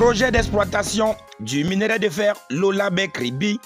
projet d'exploitation du minerai de fer Lolabé Kribi,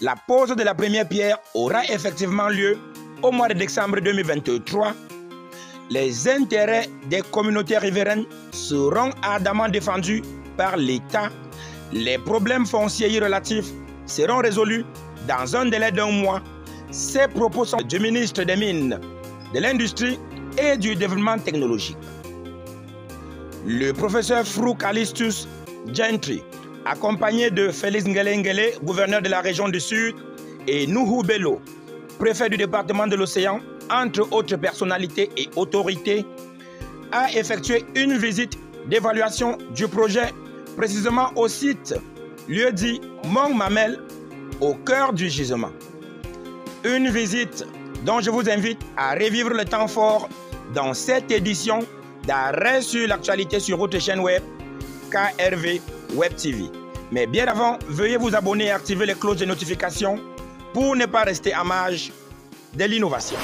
la pose de la première pierre aura effectivement lieu au mois de décembre 2023. Les intérêts des communautés riveraines seront ardemment défendus par l'État. Les problèmes fonciers relatifs seront résolus dans un délai d'1 mois. Ces propos sont du ministre des Mines, de l'Industrie et du Développement technologique. Le professeur Frou Calistus Gentry, accompagné de Félix Ngele, gouverneur de la région du Sud, et Nuhu Bello, préfet du département de l'Océan, entre autres personnalités et autorités, a effectué une visite d'évaluation du projet, précisément au site lieu-dit Mont Mamel, au cœur du gisement. Une visite dont je vous invite à revivre le temps fort dans cette édition d'Arrêt sur l'actualité sur votre chaîne web KRV Web TV. Mais bien avant, veuillez vous abonner et activer les cloches de notification pour ne pas rester à marge de l'innovation.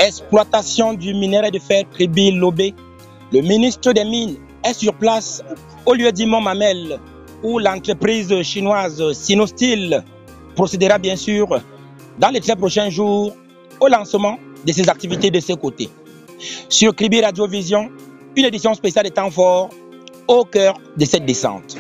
Exploitation du minerai de fer Kribi Lobé. Le ministre des Mines est sur place au lieu dit Mont Mamel, où l'entreprise chinoise Sinosteel procédera bien sûr dans les très prochains jours au lancement de ses activités de ce côté. Sur Kribi Radio Vision, une édition spéciale des temps forts au cœur de cette descente.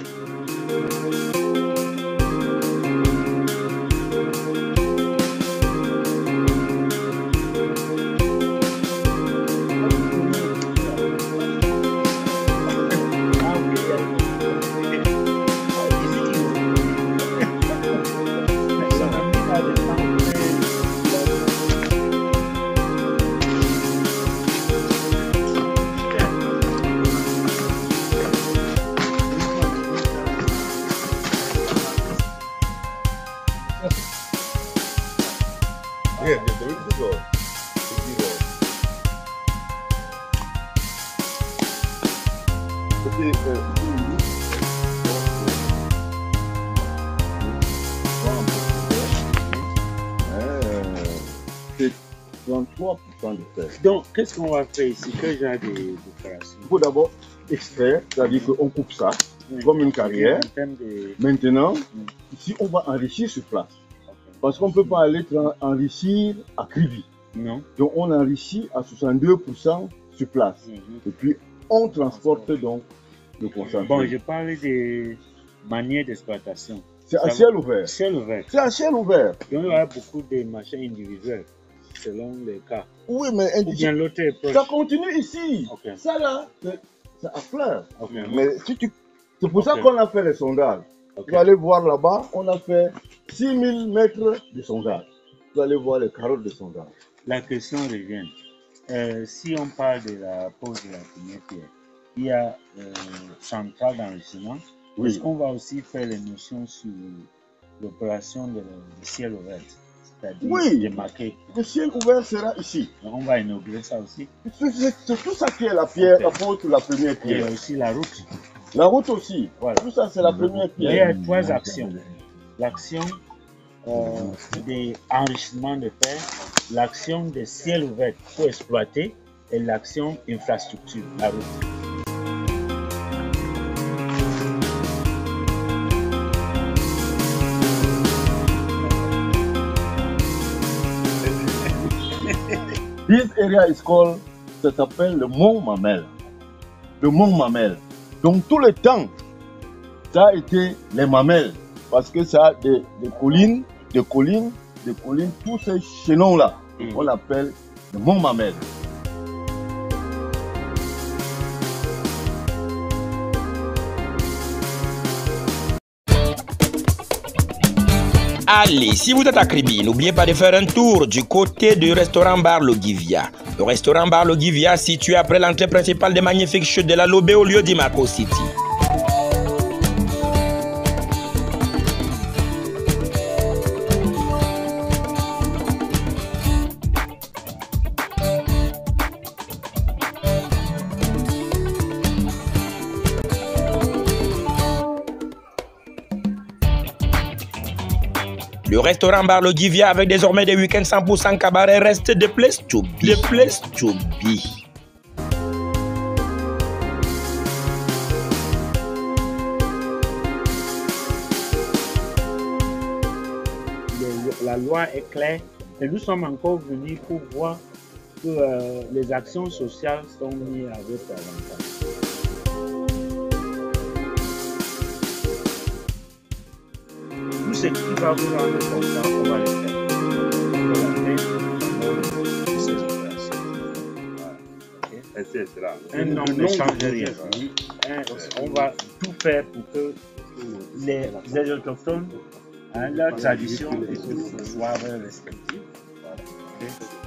C'est 33% de fer. Donc, qu'est-ce qu'on va faire ici? Quel genre d'opération? Il faut d'abord extraire, c'est-à-dire qu'on coupe ça comme une carrière. Maintenant, ici, on va enrichir sur place. Parce qu'on ne peut pas aller enrichir à Kribi. Non. Donc, on enrichit à 62% sur place. Et puis, on transporte donc le concentré. Bon, je parle des manières d'exploitation. C'est à ciel ouvert. Ciel ouvert. C'est à ciel ouvert. Donc, il y aura beaucoup de machins individuels, selon les cas. Oui, mais ou bien l'autre est proche. Ça continue ici. Okay. Ça là, c'est à fleur. Okay. Mais si c'est pour ça qu'on a fait les sondages. Vous allez voir là-bas, on a fait 6000 mètres de sondage. Vous allez voir les carottes de sondage. La question revient. Si on parle de la pose de la première pierre, il y a centrale d'enrichissement. Oui. Est-ce qu'on va aussi faire les notions sur l'opération de ciel ouvert? Oui, de marquer. Le ciel ouvert sera ici. Donc on va inaugurer ça aussi. C'est tout ça qui est la pierre, apporte la première pierre. Il y a aussi la route. La route aussi. Voilà. Tout ça, c'est la première pierre. Il y a 3 actions. L'action d'enrichissement de fer, l'action de ciel ouvert pour exploiter et l'action infrastructure, la route. This area is called, ça s'appelle le Mont Mamel. Le Mont Mamel. Donc tout le temps, ça a été les mamelles. Parce que ça a des collines, tous ces chaînons-là, on appelle le Mont Mamel. Allez, si vous êtes à Kribi, n'oubliez pas de faire un tour du côté du restaurant bar Logivia. Le restaurant bar Logivia situé après l'entrée principale des magnifiques chutes de la Lobé au lieu d'Imako City. Le restaurant Bar Le Givia avec désormais des week-ends 100% cabaret reste the place to be. The place to be. La loi est claire et nous sommes encore venus pour voir que les actions sociales sont mises avec avantage. Tout ce qui va vous rendre content, on va le faire. Un homme ne change rien. On va tout faire pour que les autochtones, leur tradition et tout soient respectées.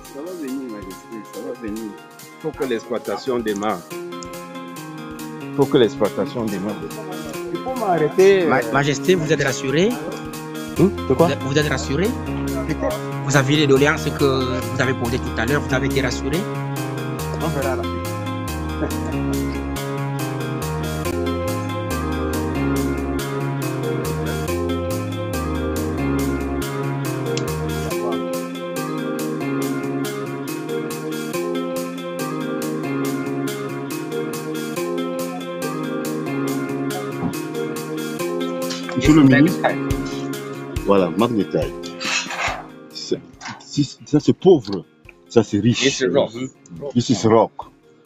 Ça va venir, Majesté, ça va venir. Il faut que l'exploitation démarre. Il faut que l'exploitation démarre. Il faut m'arrêter. Majesté, vous êtes rassuré? De quoi? Vous êtes rassuré? Vous avez les doléances que vous avez posées tout à l'heure, vous avez été rassuré? On verra la fin. Monsieur le ministre, voilà, marque de taille. Ça c'est pauvre, ça c'est riche. This is rock,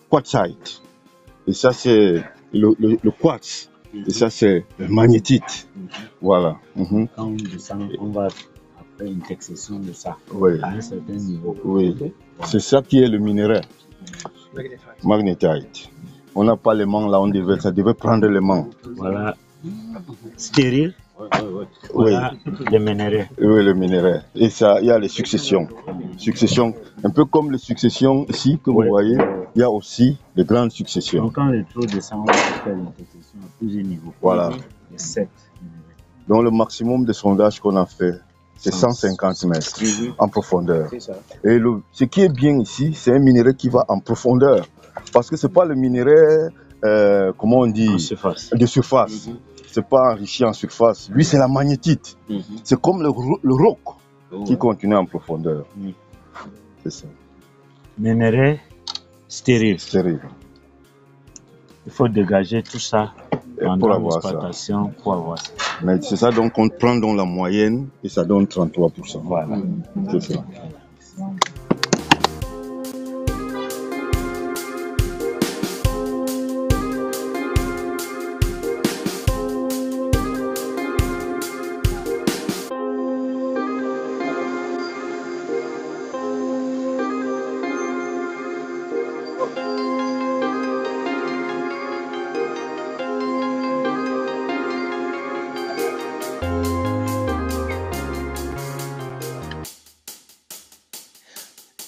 quartzite. Et ça c'est le quartz. Et ça c'est le magnétite. Voilà. Quand on descend, on va faire une excession de ça Oui. à un certain niveau. Oui. C'est ça qui est le minerai. Magnetite. On n'a pas les mains là, ça devait prendre les mains. Voilà. Stérile. Oui. Voilà le minerai. Oui, le minerai. Et ça, il y a les successions. Successions, un peu comme les successions ici que vous voyez, il y a aussi de grandes successions. Donc quand le trou descend, on va faire une excession à plusieurs niveaux. Voilà. Les 7. Donc le maximum de sondage qu'on a fait, c'est 150 mètres en profondeur. Et ce qui est bien ici, c'est un minerai qui va en profondeur. Parce que ce n'est pas le minerai, comment on dit, de surface. C'est pas enrichi en surface. Lui, c'est la magnétite. C'est comme le roc qui continue en profondeur. C'est ça. Minerai stérile. Stérile. Il faut dégager tout ça pour l'exploitation pour avoir ça. Mais c'est ça, donc on prend dans la moyenne et ça donne 33%. Voilà. C'est ça.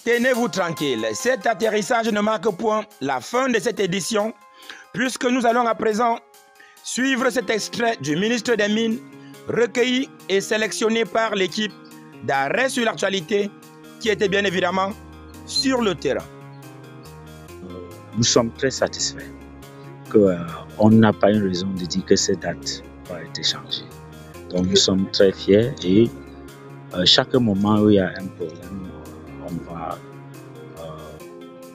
Tenez-vous tranquille, cet atterrissage ne marque point la fin de cette édition, puisque nous allons à présent suivre cet extrait du ministre des Mines, recueilli et sélectionné par l'équipe d'Arrêt sur l'actualité, qui était bien évidemment sur le terrain. Nous sommes très satisfaits qu'on n'a pas une raison de dire que cette date va être changée. Donc nous sommes très fiers et chaque moment où il y a un problème, on va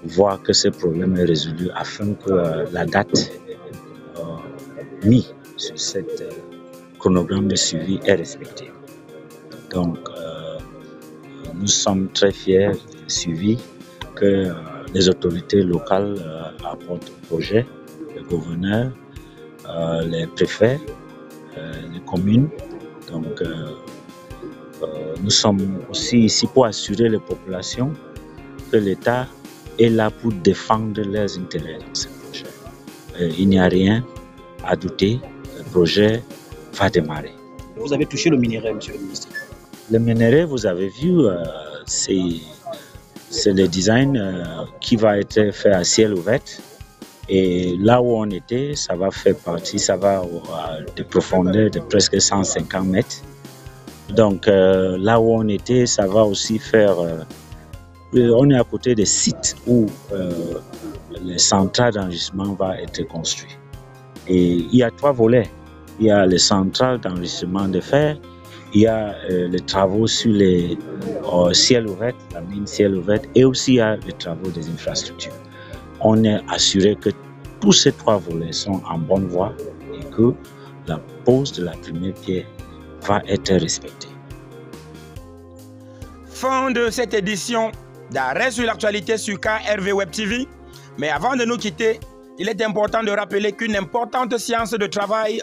voir que ce problème est résolu afin que la date mise sur cette chronogramme de suivi est respectée. Donc nous sommes très fiers du suivi que les autorités locales apportent au projet, le gouverneur, les préfets, les communes. Donc nous sommes aussi ici pour assurer les populations que l'État est là pour défendre leurs intérêts dans ce projet. Il n'y a rien à douter, le projet va démarrer. Vous avez touché le minerai, monsieur le ministre. Le minerai, vous avez vu, c'est le design qui va être fait à ciel ouvert. Et là où on était, ça va faire partie, ça va à des profondeurs de presque 150 mètres. Donc là où on était, ça va aussi faire... on est à côté des sites où les centrales d'enregistrement vont être construites. Et il y a 3 volets. Il y a les centrales d'enregistrement de fer, il y a les travaux sur les ciel ouvert, la mine ciel ouvert, et aussi il y a les travaux des infrastructures. On est assuré que tous ces trois volets sont en bonne voie et que la pose de la première pierre va être respectée. Fin de cette édition d'Arrêt sur l'actualité sur KRV Web TV. Mais avant de nous quitter, il est important de rappeler qu'une importante séance de travail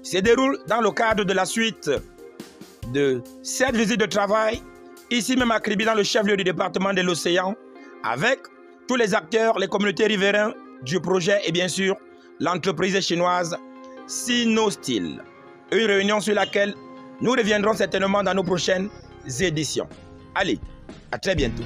se déroule dans le cadre de la suite de cette visite de travail, ici même à Kribi, dans le chef-lieu du département de l'Océan, avec tous les acteurs, les communautés riveraines du projet et bien sûr l'entreprise chinoise Sinosteel. Une réunion sur laquelle nous reviendrons certainement dans nos prochaines éditions. Allez, à très bientôt.